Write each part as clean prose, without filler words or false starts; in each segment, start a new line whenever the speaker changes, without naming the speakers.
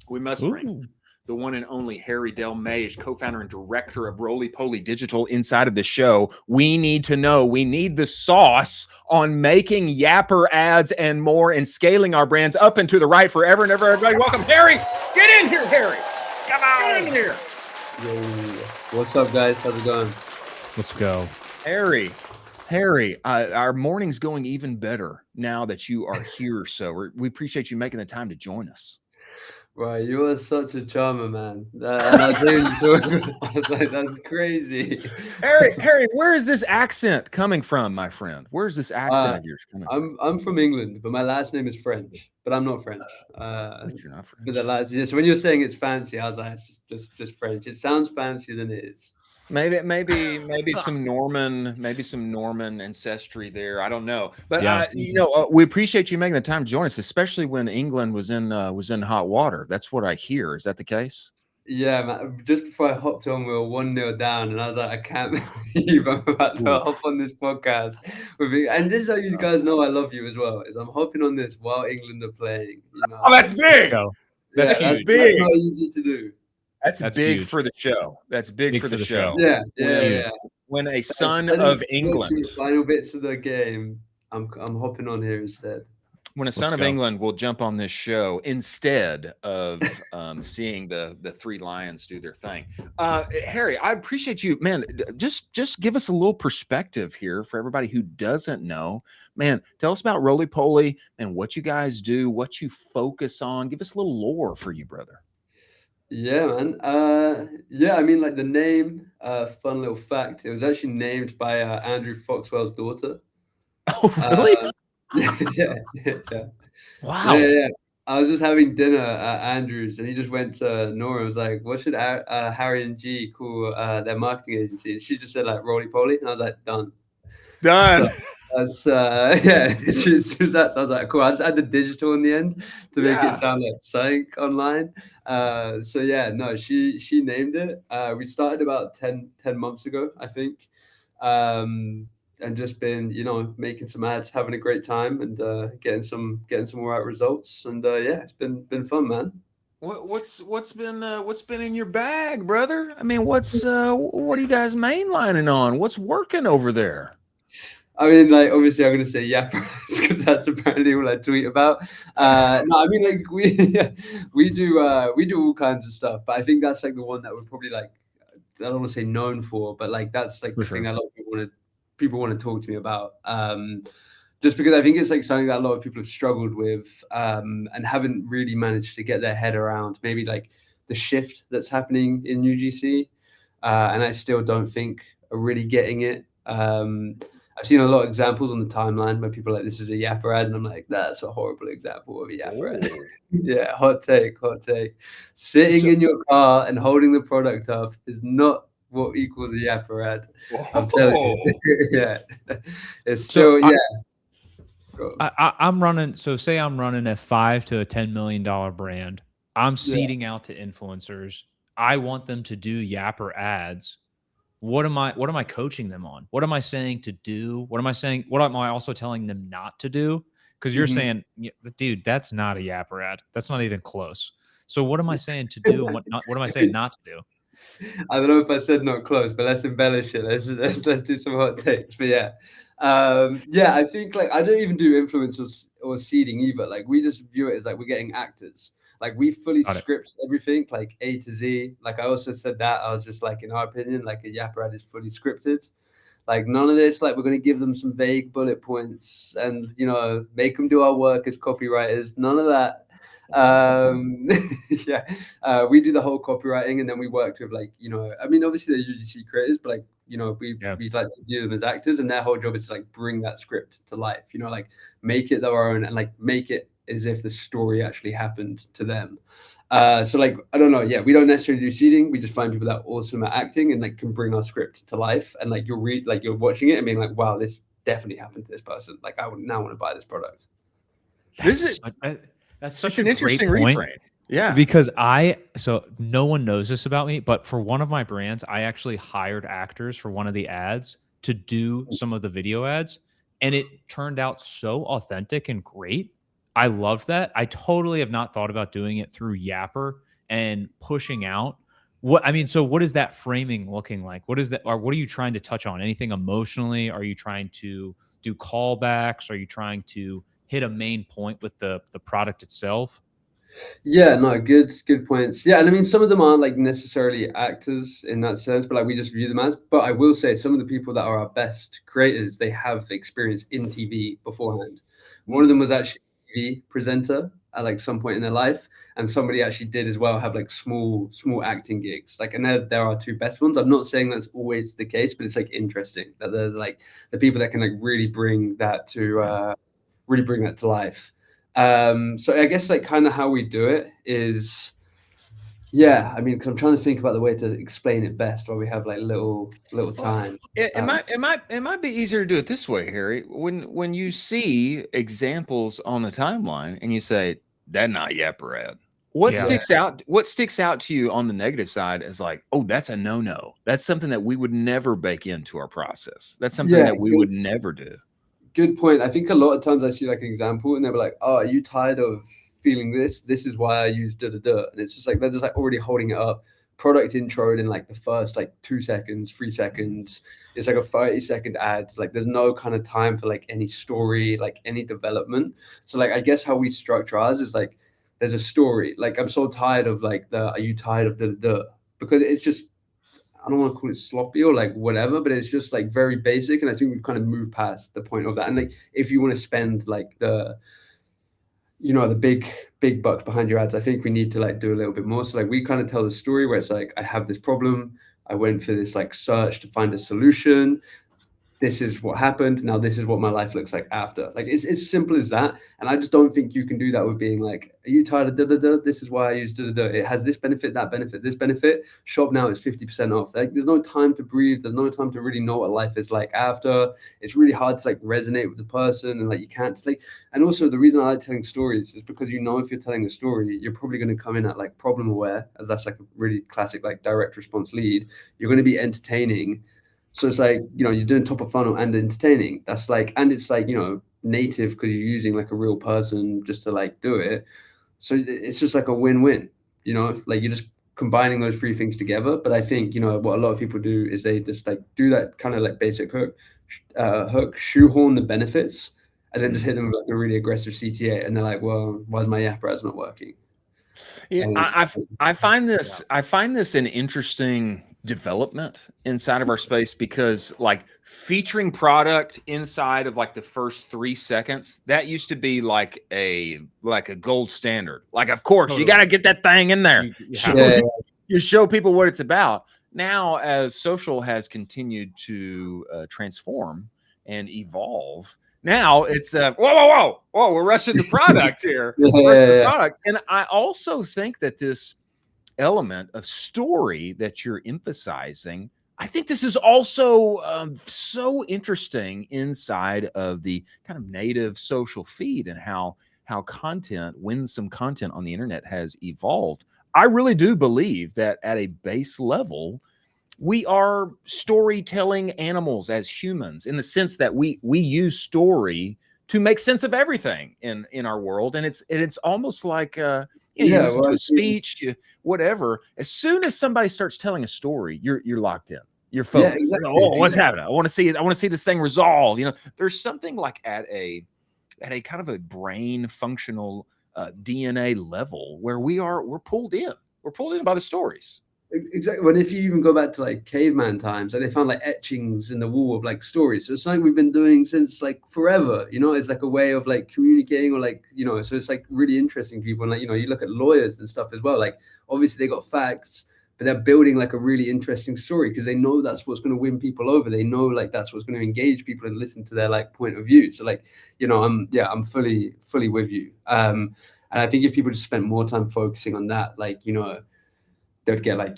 We must bring the one and only Harry Delmege, co-founder and director of Roly Poly Digital, inside of the show. We need to know, we need the sauce on making yapper ads and more and scaling our brands up and to the right forever and ever. Everybody, welcome Harry. Get in here, Harry. Come on. Get in here.
Yo, what's up, guys? How's it going?
Let's go.
Harry, our morning's going even better now that you are here. So we appreciate you making the time to join us.
Right, you are such a charmer, man. I was like, that's crazy.
Harry, where is this accent coming from, my friend? Where's this accent of yours coming
from? I'm from England, but my last name is French. But I'm not French.
You're not French.
But so when you're saying it's fancy, I was like, it's just French. It sounds fancier than it is.
Maybe some Norman ancestry there. I don't know, but we appreciate you making the time to join us, especially when England was in hot water. That's what I hear. Is that the case?
Yeah, man. Just before I hopped on, we were 1-0 down, and I was like, I can't believe I'm about to hop on this podcast with you. And this is how you guys know I love you as well. Is I'm hopping on this while England are playing. You know?
Oh, that's big.
That's big. That's not easy to do.
That's big huge. For the show. That's big for the show.
Yeah.
When a son of England,
final bits of the game, I'm hopping on here instead.
When a son of England will jump on this show instead of seeing the three lions do their thing. Harry, I appreciate you, man. Just give us a little perspective here for everybody who doesn't know. Man, tell us about Roly Poly and what you guys do, what you focus on. Give us a little lore for you, brother.
Yeah, man. I mean, like the name, fun little fact, it was actually named by Andrew Foxwell's daughter.
Oh, really?
Yeah.
Wow.
Yeah. I was just having dinner at Andrew's, and he just went to Nora and was like, what should Harry and G call their marketing agency? And she just said, like, Roly Poly. And I was like, done. So that's she was that. So I was like, cool. I just add the digital in the end to make it sound like psych online. She named it. We started about 10 months ago, I think, and just been making some ads, having a great time, and getting some all right results. And it's been fun, man.
What's been in your bag, brother? I mean, what are you guys mainlining on? What's working over there?
I mean, like, obviously I'm going to say yapper because that's apparently all I tweet about. No, I mean, like, we do all kinds of stuff, but I think that's like the one that we're probably, like, I don't want to say known for, but like that's like the thing that a lot of people want to talk to me about. Just because I think it's like something that a lot of people have struggled with and haven't really managed to get their head around. Maybe like the shift that's happening in UGC, and I still don't think are really getting it. I've seen a lot of examples on the timeline where people are like, this is a yapper ad. And I'm like, that's a horrible example of a yapper ad. Yeah, hot take. Sitting in your car and holding the product up is not what equals a yapper ad. I'm telling you. Yeah. It's still,
I'm running. So say I'm running a $5 to $10 million brand. I'm seeding out to influencers. I want them to do yapper ads. What am I coaching them on? What am I saying to do? What am I also telling them not to do? Because you're saying, dude, that's not a yapper ad. That's not even close. So what am I saying to do? And what am I saying not to do?
I don't know if I said not close, but let's embellish it. Let's do some hot takes. But I think like I don't even do influencers or seeding either. Like we just view it as like we're getting actors. Like we fully script everything, like A to Z. Like I also said that I was just like, in our opinion, like a yapper ad is fully scripted. Like none of this, like we're going to give them some vague bullet points and, make them do our work as copywriters. None of that. We do the whole copywriting, and then we worked with like, I mean, obviously they're UGC creators, but like, we'd like to view them as actors, and their whole job is to like bring that script to life, like make it their own and like make it as if the story actually happened to them. So like, I don't know. Yeah, we don't necessarily do seeding. We just find people that are awesome at acting and like can bring our script to life. And like you're watching it and being like, wow, this definitely happened to this person. Like I would now want to buy this product.
That's such an interesting reframe.
Yeah.
Because so no one knows this about me, but for one of my brands, I actually hired actors for one of the ads to do some of the video ads. And it turned out so authentic and great. I loved that. I totally have not thought about doing it through Yapper and pushing out. So what is that framing looking like? What is that, or what are you trying to touch on? Anything emotionally? Are you trying to do callbacks? Are you trying to hit a main point with the product itself?
Yeah, no, good points. Yeah, and I mean, some of them aren't like necessarily actors in that sense, but like we just view them as. But I will say, some of the people that are our best creators, they have experience in TV beforehand. One of them was actually a TV presenter at like some point in their life, and somebody actually did as well have like small acting gigs. Like, and there are two best ones. I'm not saying that's always the case, but it's like interesting that there's like the people that can like really bring that to life. So I guess like kind of how we do it is, yeah, I mean, because I'm trying to think about the way to explain it best while we have like little time.
It might be easier to do it this way, Harry. When you see examples on the timeline and you say, "That not yapper ad," what
Yeah.
sticks out? What sticks out to you on the negative side is like, "Oh, that's a no-no. That's something that we would never bake into our process. That's something that we would never do."
Good point. I think a lot of times I see like an example and they'll be like, "Oh, are you tired of feeling this? This is why I use da da da." And it's just like they're just like already holding it up. Product intro in like the first like 2 seconds, 3 seconds. It's like a 30-second ad. Like there's no kind of time for like any story, like any development. So like I guess how we structure ours is like there's a story. Like I'm so tired of like the "are you tired of da da da?" Because it's just, I don't want to call it sloppy or like whatever, but it's just like very basic. And I think we've kind of moved past the point of that. And like, if you want to spend like the big bucks behind your ads, I think we need to like do a little bit more. So like we kind of tell the story where it's like, I have this problem. I went for this like search to find a solution. This is what happened. Now this is what my life looks like after. Like it's as simple as that. And I just don't think you can do that with being like, "Are you tired of da da da? This is why I use da da da. It has this benefit, that benefit, this benefit. Shop now, it's 50% off." Like there's no time to breathe. There's no time to really know what life is like after. It's really hard to like resonate with the person, and like you can't like. And also the reason I like telling stories is because if you're telling a story, you're probably going to come in at like problem aware, as that's like a really classic like direct response lead. You're going to be entertaining. So it's like, you're doing top of funnel and entertaining. That's like, and it's like, native because you're using like a real person just to like do it. So it's just like a win-win, like you're just combining those three things together. But I think, what a lot of people do is they just like do that kind of like basic hook, shoehorn the benefits, and then just hit them with like a really aggressive CTA. And they're like, "Well, why is my yapper ads not working?"
Yeah, I find this an interesting development inside of our space, because like featuring product inside of like the first 3 seconds, that used to be like a gold standard. Like, of course, you got to get that thing in there. You show people what it's about. Now, as social has continued to transform and evolve, now it's whoa, we're rushing the product here. Product. And I also think that this element of story that you're emphasizing, I think this is also so interesting inside of the kind of native social feed, and how content, winsome content on the internet has evolved. I really do believe that at a base level, we are storytelling animals as humans, in the sense that we use story to make sense of everything in our world. And it's almost like you listen to a speech, whatever. As soon as somebody starts telling a story, you're locked in. You're focused.
Yeah, exactly.
What's happening? I want to see this thing resolved. There's something like at a kind of a brain functional DNA level where we're pulled in. We're pulled in by the stories.
Exactly. But if you even go back to like caveman times, like they found like etchings in the wall of like stories. So it's something we've been doing since like forever. It's like a way of like communicating, or like, so it's like really interesting to people. And like, you look at lawyers and stuff as well. Like obviously they got facts, but they're building like a really interesting story because they know that's what's going to win people over. They know like that's what's going to engage people and listen to their like point of view. So like, I'm fully with you. And I think if people just spent more time focusing on that, like, they'd get like,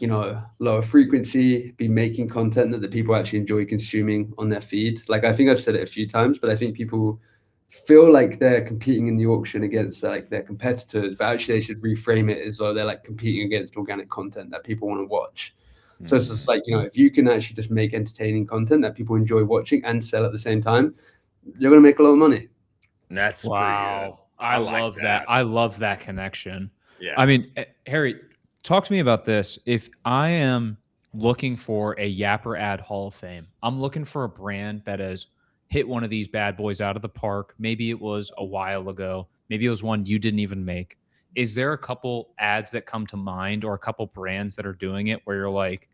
lower frequency, be making content that the people actually enjoy consuming on their feed. Like, I think I've said it a few times, but I think people feel like they're competing in the auction against like their competitors, but actually they should reframe it as though they're like competing against organic content that people want to watch. So it's just like, if you can actually just make entertaining content that people enjoy watching and sell at the same time, you're going to make a lot of money.
That's
wow. I
like
love that. I love that connection.
Yeah.
I mean, Harry, talk to me about this. If I am looking for a Yapper ad Hall of Fame, I'm looking for a brand that has hit one of these bad boys out of the park. Maybe it was a while ago. Maybe it was one you didn't even make. Is there a couple ads that come to mind or a couple brands that are doing it where you're like,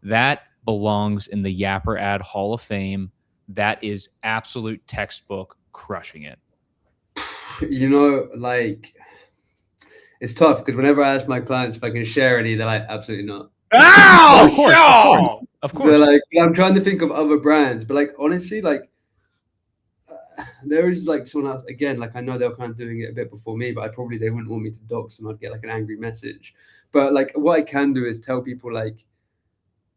that belongs in the Yapper ad Hall of Fame? That is absolute textbook crushing it.
You know, like, it's tough because whenever I ask my clients if I can share any, they're like, absolutely not.
Oh,
Of course, of course, of
They're
course.
like, I'm trying to think of other brands, but like, honestly, like, there is like someone else again. Like, I know they were kind of doing it a bit before me, but they wouldn't want me to dox them. I'd get like an angry message. But like, what I can do is tell people like,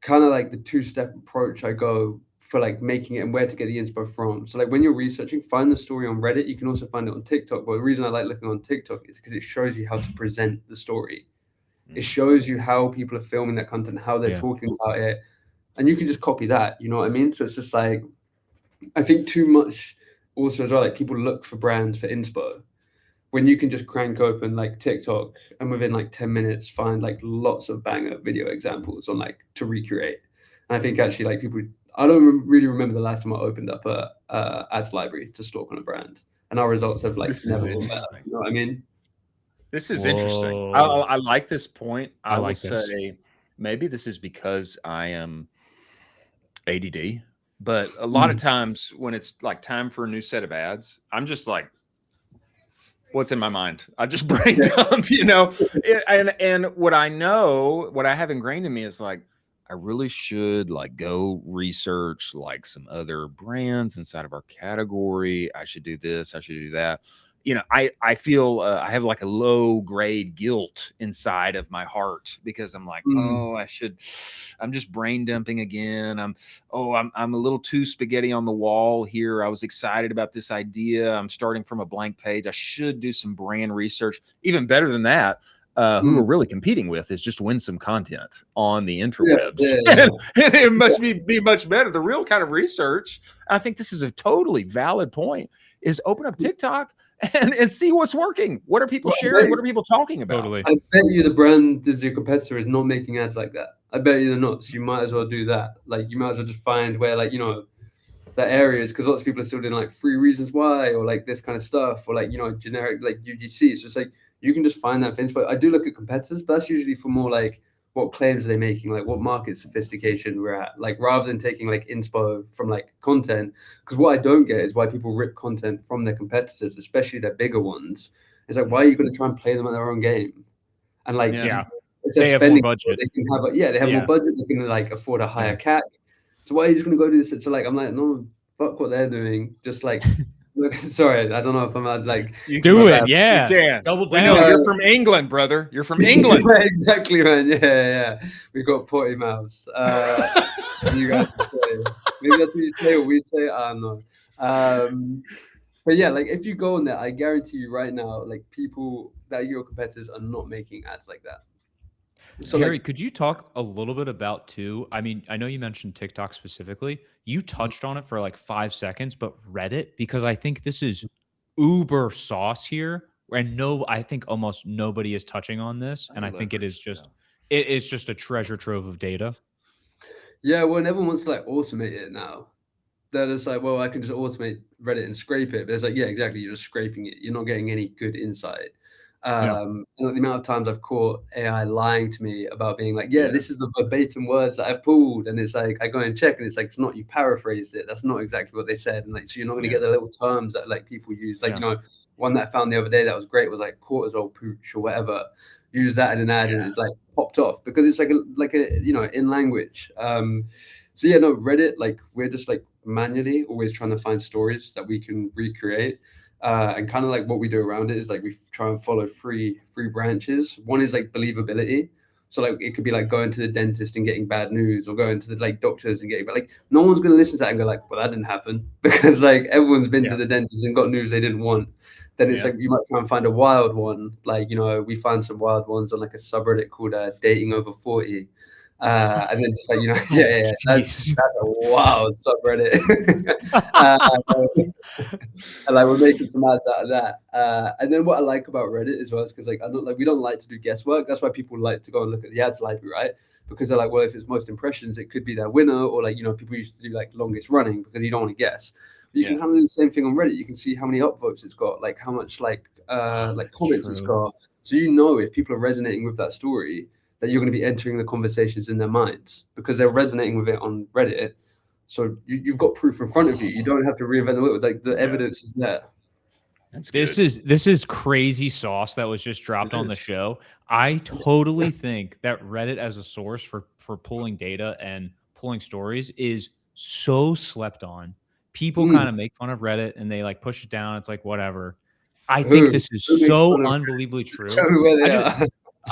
kind of like the two-step approach I go for like making it and where to get the inspo from. So like when you're researching, find the story on Reddit. You can also find it on TikTok. But the reason I like looking on TikTok is because it shows you how to present the story. It shows you how people are filming that content, how they're talking about it, and you can just copy that. You know what I mean? So it's just like, I think too much also as well. Like people look for brands for inspo when you can just crank open like TikTok and within like 10 minutes find like lots of banger video examples on like to recreate. And I think actually like people, I don't really remember the last time I opened up a ads library to stalk on a brand, and our results have like never been better. You know what I mean?
This is interesting.
Whoa.
I like this point. I will
like this.
say maybe this is because I am ADD, but a lot of times when it's like time for a new set of ads, I'm just like, what's in my mind? I just brain dump, you know. And what I know, what I have ingrained in me is like, I really should like go research like some other brands inside of our category. I should do this. I should do that. You know, I feel I have like a low grade guilt inside of my heart because I'm like, oh, I'm just brain dumping again. I'm a little too spaghetti on the wall here. I was excited about this idea. I'm starting from a blank page. I should do some brand research. Even better than that, who we're really competing with is just win some content on the interwebs. And it must be much better. The real kind of research, I think this is a totally valid point, is open up TikTok and see what's working. What are people sharing? What are people talking about?
Totally.
I bet you the brand is your competitor is not making ads like that. I bet you they're not. So you might as well do that. Like you might as well just find where like, you know, that area is, because lots of people are still doing like 3 reasons why or like this kind of stuff or like, you know, generic like UGC. So it's like you can just find that for inspo. I do look at competitors, but that's usually for more like what claims are they making, like what market sophistication we're at, like rather than taking like inspo from like content. Because what I don't get is why people rip content from their competitors, especially their bigger ones. It's like, why are you going to try and play them at their own game? And like, if they're
they have
spending,
more budget.
they can have they have more budget. They can like afford a higher CAC. So why are you just going to go do this? So like, I'm like, no, fuck what they're doing. Just like, sorry, I don't know if I'm like
you
do it.
You can.
Double
We
down.
know you're from England, brother. You're from England.
Yeah, exactly, man. Yeah. We've got potty mouths. You guys say, maybe that's what you say or we say. I don't know. But yeah, like if you go on there, I guarantee you right now, like people that are your competitors are not making ads like that.
So Harry, could you talk a little bit about too? I mean, I know you mentioned TikTok specifically. You touched on it for like 5 seconds, but Reddit, because I think this is uber sauce here. And I think almost nobody is touching on this. And I think it is just, it's just a treasure trove of data.
Yeah, well, and everyone wants to like automate it now. They're just like, well, I can just automate Reddit and scrape it. But it's like, yeah, exactly. You're just scraping it. You're not getting any good insight. And the amount of times I've caught AI lying to me about being like, this is the verbatim words that I've pulled. And it's like, I go and check and it's like, it's not, you paraphrased it. That's not exactly what they said. And like, so you're not going to get the little terms that like people use. Like, you know, one that I found the other day that was great was like cortisol pooch or whatever. Use that in an ad and it like popped off because it's like a you know, in language. So yeah, no, Reddit, like we're just like manually always trying to find stories that we can recreate. And kind of like what we do around it is like we try and follow three branches. One is like believability. So like it could be like going to the dentist and getting bad news or going to the like doctors and getting, but like no one's going to listen to that and go like, well, that didn't happen because like everyone's been to the dentist and got news they didn't want. Then it's like you might try and find a wild one. Like, you know, we find some wild ones on like a subreddit called dating over 40. And then just like, yeah, that's
Jeez.
a wild subreddit. And like we're making some ads out of that. And then what I like about Reddit as well is because like we don't like to do guesswork. That's why people like to go and look at the ads library, right? Because they're like, well, if it's most impressions, it could be their winner, or like people used to do like longest running because you don't want to guess. But you can kind of do the same thing on Reddit. You can see how many upvotes it's got, like how much like comments it's got. So if people are resonating with that story, that you're going to be entering the conversations in their minds because they're resonating with it on Reddit. So you've got proof in front of you. You don't have to reinvent the wheel. Like the evidence is there.
That's good.
This is crazy sauce that was just dropped on the show. I totally think that Reddit as a source for pulling data and pulling stories is so slept on. People kind of make fun of Reddit and they like push it down. It's like whatever. I think this is so unbelievably true.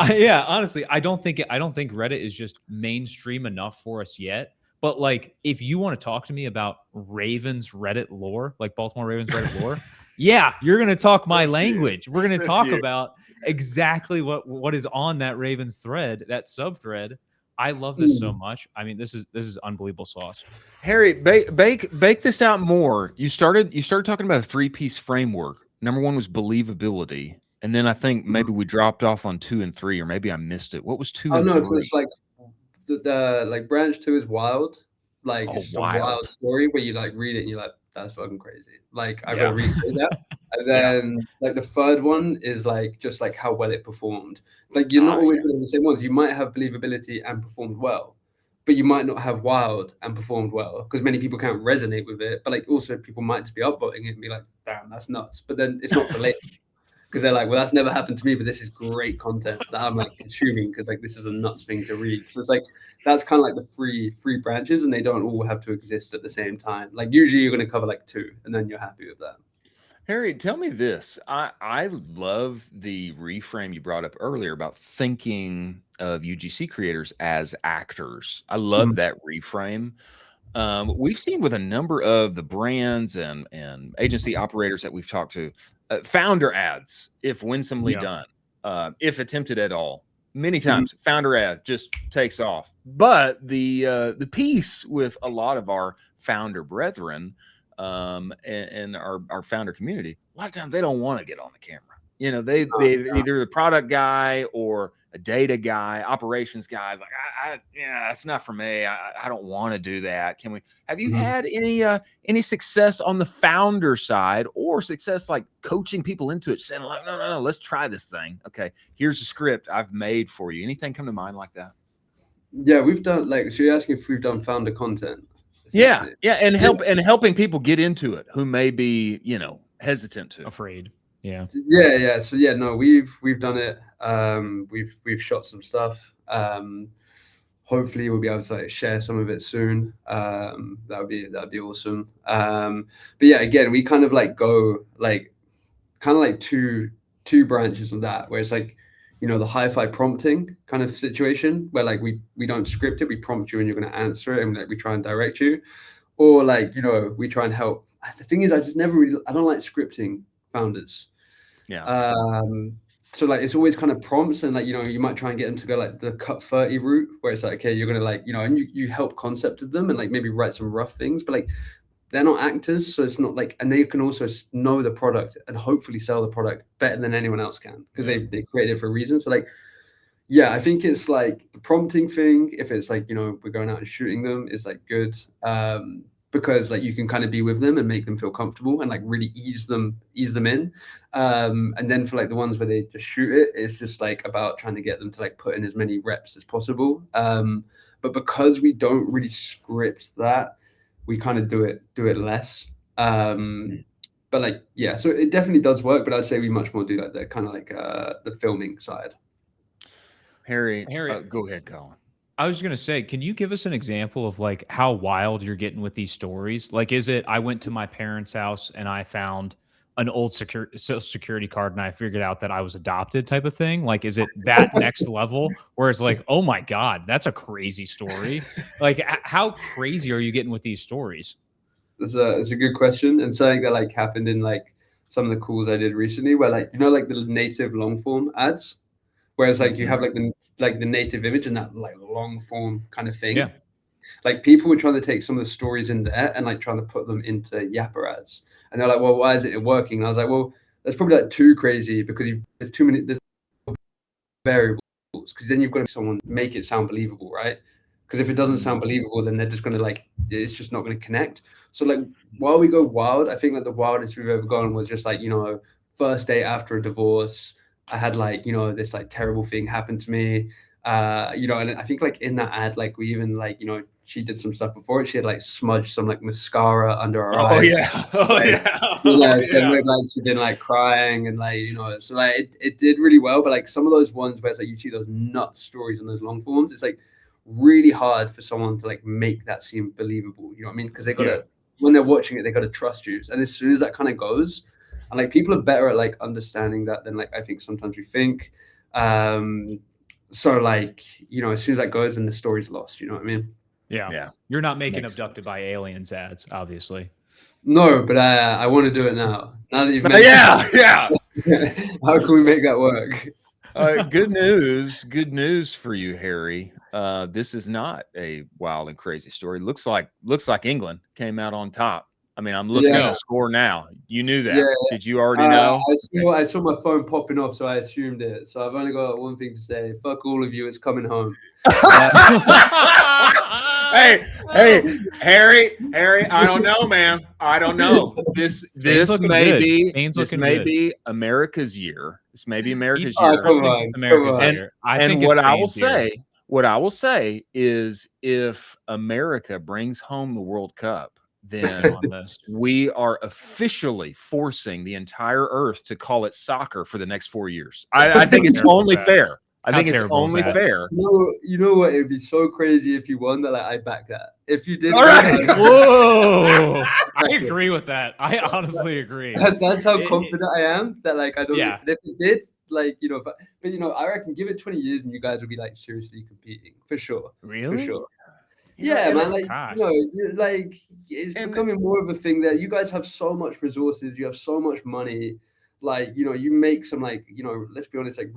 Yeah, honestly, I don't think Reddit is just mainstream enough for us yet. But like, if you want to talk to me about Ravens Reddit lore, like Baltimore Ravens Reddit lore, yeah, you're gonna talk my language. We're gonna talk about exactly what is on that Ravens thread, that sub thread. I love this so much. I mean, this is unbelievable sauce.
Harry, bake this out more. You started talking about a 3-piece framework. Number 1 was believability. And then I think maybe we dropped off on 2 and 3, or maybe I missed it. What was 2 and 3?
So it's like the like branch 2 is wild. Like it's just a wild story where you like read it and you're like, that's fucking crazy. Like I gotta read that. And then like the third one is like just like how well it performed. It's like you're not always doing the same ones. You might have believability and performed well, but you might not have wild and performed well because many people can't resonate with it. But like also people might just be upvoting it and be like, damn, that's nuts. But then it's not related. Because they're like, well, that's never happened to me, but this is great content that I'm like consuming because like this is a nuts thing to read. So it's like that's kind of like the three branches, and they don't all have to exist at the same time. Like usually you're going to cover like 2, and then you're happy with that.
Harry, tell me this. I love the reframe you brought up earlier about thinking of UGC creators as actors. I love that reframe. We've seen with a number of the brands and agency operators that we've talked to, founder ads, if winsomely done, if attempted at all, many times, founder ad just takes off. But the piece with a lot of our founder brethren and our founder community, a lot of times they don't want to get on the camera. They either the product guy or a data guy, operations guys, like that's not for me. I don't want to do that. Have you had any success on the founder side, or success like coaching people into it, saying like, no, let's try this thing. Okay, here's the script I've made for you. Anything come to mind like that?
Yeah, we've done so you're asking if we've done founder content.
Yeah, and helping people get into it who may be, hesitant to,
afraid.
Yeah. So no, we've done it. We've shot some stuff. Hopefully we'll be able to like share some of it soon. That'd be awesome. But yeah, again, we kind of like go like kind of like two branches of that, where it's like, the hi-fi prompting kind of situation where like we don't script it, we prompt you and you're going to answer it, and like we try and direct you, or like we try and help. The thing is, I don't like scripting founders. So like it's always kind of prompts, and like you might try and get them to go like the cut 30 route, where it's like, okay, you're gonna like and you help concepted them and like maybe write some rough things, but like they're not actors, so it's not like, and they can also know the product and hopefully sell the product better than anyone else can because they created it for a reason. So like, yeah, I think it's like the prompting thing, if it's like we're going out and shooting them, is like good. Because like you can kind of be with them and make them feel comfortable and like really ease them in. And then for like the ones where they just shoot it, it's just like about trying to get them to like put in as many reps as possible. But because we don't really script that, we kind of do it less. But like, yeah, so it definitely does work, but I'd say we much more do like the kind of like the filming side.
Harry, go ahead, Colin.
I was going to say, can you give us an example of like how wild you're getting with these stories? Like, is it, I went to my parents' house and I found an old social security card and I figured out that I was adopted type of thing? Like, is it that next level where it's like, oh my God, that's a crazy story? Like, how crazy are you getting with these stories?
It's a good question, and something that like happened in like some of the calls I did recently, where like, like the native long form ads, Whereas like you have like the native image and that like long form kind of thing.
Yeah.
Like people were trying to take some of the stories in there and like trying to put them into yapper ads. And they're like, well, why is it working? And I was like, well, that's probably like too crazy because there's too many variables, because then you've got to someone make it sound believable, right? Because if it doesn't sound believable, then they're just going to like, it's just not going to connect. So like while we go wild, I think like the wildest we've ever gone was just like, you know, first day after a divorce, I had like, you know, this like terrible thing happen to me. You know, and I think like in that ad, like we even like, you know, she did some stuff before it. She had like smudged some like mascara under her eyes.
Oh yeah. Oh yeah.
Yeah, so it looked like she'd been like crying and like, you know, so like it did really well. But like some of those ones where it's like you see those nut stories on those long forms, it's like really hard for someone to like make that seem believable. You know what I mean? Because they gotta when they're watching it, they gotta trust you. And as soon as that kind of goes, and like people are better at like understanding that than like I think sometimes we think. So like, you know, as soon as that goes, then the story's lost. You know what I mean?
Yeah.
Yeah.
You're not making abducted by aliens ads, obviously.
No, but I want to do it now. Now that you've mentioned
Yeah.
how can we make that work?
Good news for you, Harry. This is not a wild and crazy story. Looks like England came out on top. I mean, I'm looking at the score now. You knew that.
Yeah.
Did you already know?
I saw my phone popping off, so I assumed it. So I've only got one thing to say. Fuck all of you. It's coming home.
Hey, Harry, I don't know, man. I don't know. This may be America's year. This may be America's year. And what I will say is if America brings home the World Cup, then we are officially forcing the entire earth to call it soccer for the next 4 years. I think it's only fair. I think it's only fair.
You know what? It'd be so crazy if you won that. Like, I back that. If you did,
all right. Whoa! I agree with that. I honestly agree.
That's how confident I am. That like I don't. Yeah. If it did, like you know, but you know, I reckon give it 20 years and you guys will be like seriously competing for sure.
Really?
For sure. Yeah, man. Like you know, like it's becoming more of a thing that you guys have so much resources. You have so much money. Like you know, you make some like you know. Let's be honest, like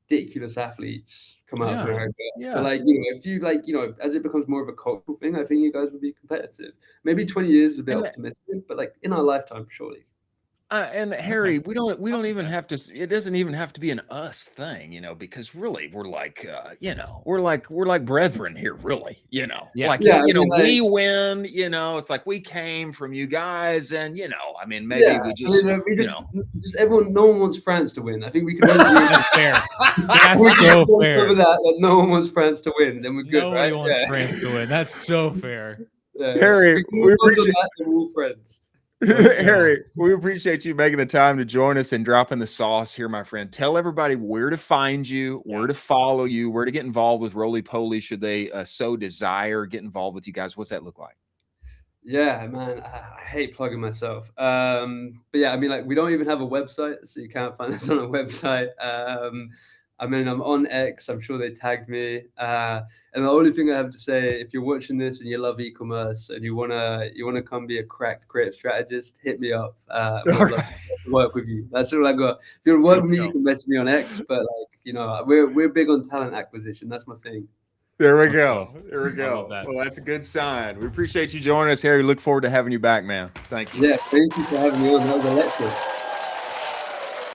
ridiculous athletes come out of America. Yeah. But like, you know, if you like, you know, as it becomes more of a cultural thing, I think you guys would be competitive. Maybe 20 years is a bit optimistic, but like in our lifetime, surely.
And Harry, we don't even have to. It doesn't even have to be an us thing, you know, because really we're like, you know, we're like brethren here, really, you know, like you know, we win, you know, it's like we came from you guys, and you know, I mean, maybe we just,
just everyone, no one wants France to win. I think we can.
That's fair. That's so fair.
That no one wants France to win, then we're good.
Nobody wants France to win. That's so fair.
Harry, we appreciate
that. We're all friends.
Harry, we appreciate you making the time to join us and dropping the sauce here, my friend. Tell everybody where to find you, where to follow you, where to get involved with Roly Poly should they so desire get involved with you guys. What's that look like?
Yeah, man, I hate plugging myself. But yeah, I mean, like we don't even have a website, so you can't find us on a website. I mean, I'm on X. I'm sure they tagged me. And the only thing I have to say, if you're watching this and you love e-commerce and you wanna come be a cracked creative strategist, hit me up. I'd love to work with you. That's all I got. If you want to work with me, you can message me on X. But like, you know, we're big on talent acquisition. That's my thing.
There we go. There we go. Well, that's a good sign. We appreciate you joining us, Harry. Look forward to having you back, man. Thank you.
Yeah, thank you for having me on. That was electric.